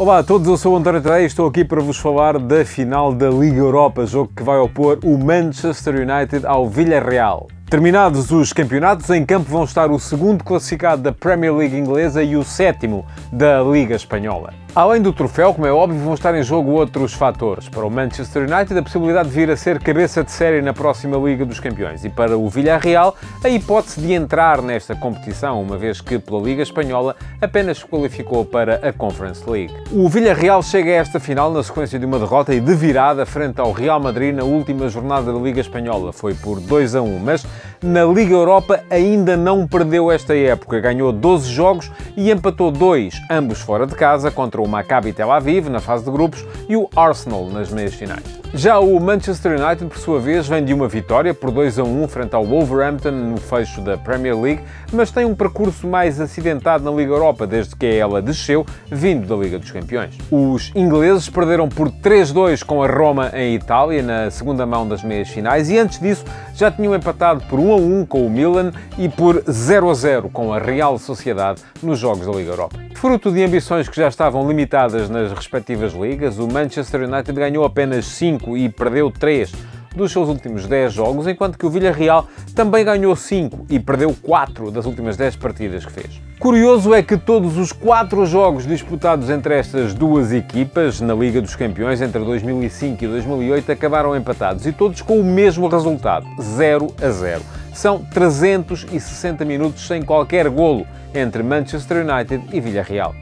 Olá a todos, eu sou o António Tadeia e estou aqui para vos falar da final da Liga Europa, jogo que vai opor o Manchester United ao Villarreal. Terminados os campeonatos, em campo vão estar o segundo classificado da Premier League inglesa e o sétimo da Liga Espanhola. Além do troféu, como é óbvio, vão estar em jogo outros fatores. Para o Manchester United, a possibilidade de vir a ser cabeça de série na próxima Liga dos Campeões. E para o Villarreal, a hipótese de entrar nesta competição, uma vez que pela Liga Espanhola apenas se qualificou para a Conference League. O Villarreal chega a esta final na sequência de uma derrota e de virada frente ao Real Madrid na última jornada da Liga Espanhola. Foi por 2-1, mas na Liga Europa ainda não perdeu esta época. Ganhou 12 jogos e empatou 2, ambos fora de casa, contra o Maccabi Tel Aviv na fase de grupos e o Arsenal nas meias finais. Já o Manchester United, por sua vez, vem de uma vitória por 2-1 frente ao Wolverhampton no fecho da Premier League, mas tem um percurso mais acidentado na Liga Europa desde que ela desceu, vindo da Liga dos Campeões. Os ingleses perderam por 3-2 com a Roma em Itália na segunda mão das meias finais e antes disso já tinham empatado por 1-1 com o Milan e por 0-0 com a Real Sociedade nos jogos da Liga Europa. Fruto de ambições que já estavam limitadas nas respectivas ligas, o Manchester United ganhou apenas 5 e perdeu 3 dos seus últimos 10 jogos, enquanto que o Villarreal também ganhou 5 e perdeu 4 das últimas 10 partidas que fez. Curioso é que todos os 4 jogos disputados entre estas duas equipas na Liga dos Campeões entre 2005 e 2008 acabaram empatados e todos com o mesmo resultado, 0-0. São 360 minutos sem qualquer golo entre Manchester United e Villarreal.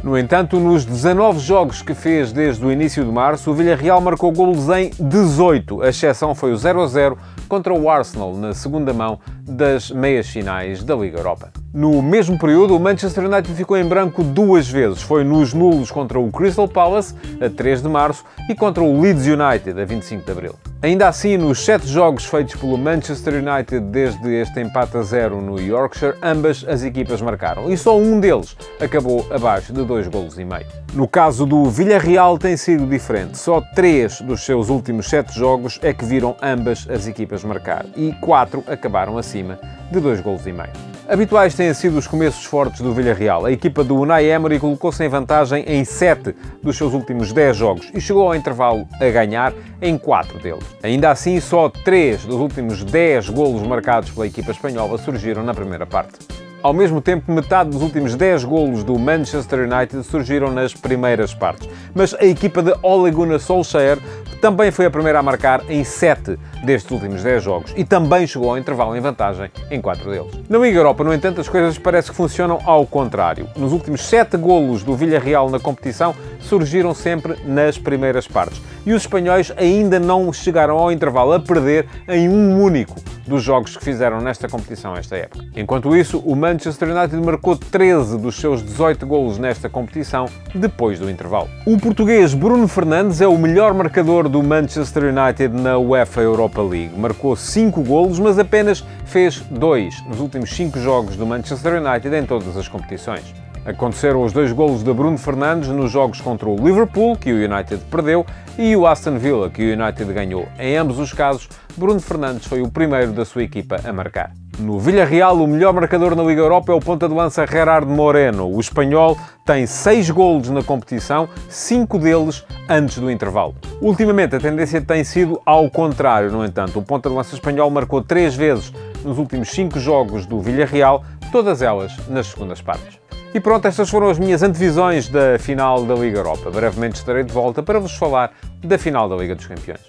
No entanto, nos 19 jogos que fez desde o início de março, o Villarreal marcou golos em 18. A exceção foi o 0-0 contra o Arsenal na segunda mão das meias finais da Liga Europa. No mesmo período, o Manchester United ficou em branco 2 vezes. Foi nos nulos contra o Crystal Palace, a 3 de março, e contra o Leeds United, a 25 de abril. Ainda assim, nos 7 jogos feitos pelo Manchester United desde este empate a 0 no Yorkshire, ambas as equipas marcaram. E só um deles acabou abaixo de 2,5 golos. No caso do Villarreal tem sido diferente. Só 3 dos seus últimos 7 jogos é que viram ambas as equipas marcar. E 4 acabaram acima de 2,5 golos. Habituais têm sido os começos fortes do Villarreal. A equipa do Unai Emery colocou-se em vantagem em 7 dos seus últimos 10 jogos e chegou ao intervalo a ganhar em 4 deles. Ainda assim, só 3 dos últimos 10 golos marcados pela equipa espanhola surgiram na primeira parte. Ao mesmo tempo, metade dos últimos 10 golos do Manchester United surgiram nas primeiras partes. Mas a equipa de Ole Gunnar Solskjaer também foi a primeira a marcar em 7 destes últimos 10 jogos e também chegou ao intervalo em vantagem em 4 deles. Na Liga Europa, no entanto, as coisas parece que funcionam ao contrário. Nos últimos 7 golos do Villarreal na competição surgiram sempre nas primeiras partes. E os espanhóis ainda não chegaram ao intervalo a perder em um único dos jogos que fizeram nesta competição esta época. Enquanto isso, o Manchester United marcou 13 dos seus 18 golos nesta competição depois do intervalo. O português Bruno Fernandes é o melhor marcador do Manchester United na UEFA Europa League. Marcou 5 golos, mas apenas fez 2 nos últimos 5 jogos do Manchester United em todas as competições. Aconteceram os 2 golos de Bruno Fernandes nos jogos contra o Liverpool, que o United perdeu, e o Aston Villa, que o United ganhou. Em ambos os casos, Bruno Fernandes foi o primeiro da sua equipa a marcar. No Villarreal, o melhor marcador na Liga Europa é o ponta de lança Gerard Moreno. O espanhol tem 6 golos na competição, 5 deles antes do intervalo. Ultimamente, a tendência tem sido ao contrário, no entanto. O ponta de lança espanhol marcou 3 vezes nos últimos 5 jogos do Villarreal, todas elas nas segundas partes. E pronto, estas foram as minhas antevisões da final da Liga Europa. Brevemente estarei de volta para vos falar da final da Liga dos Campeões.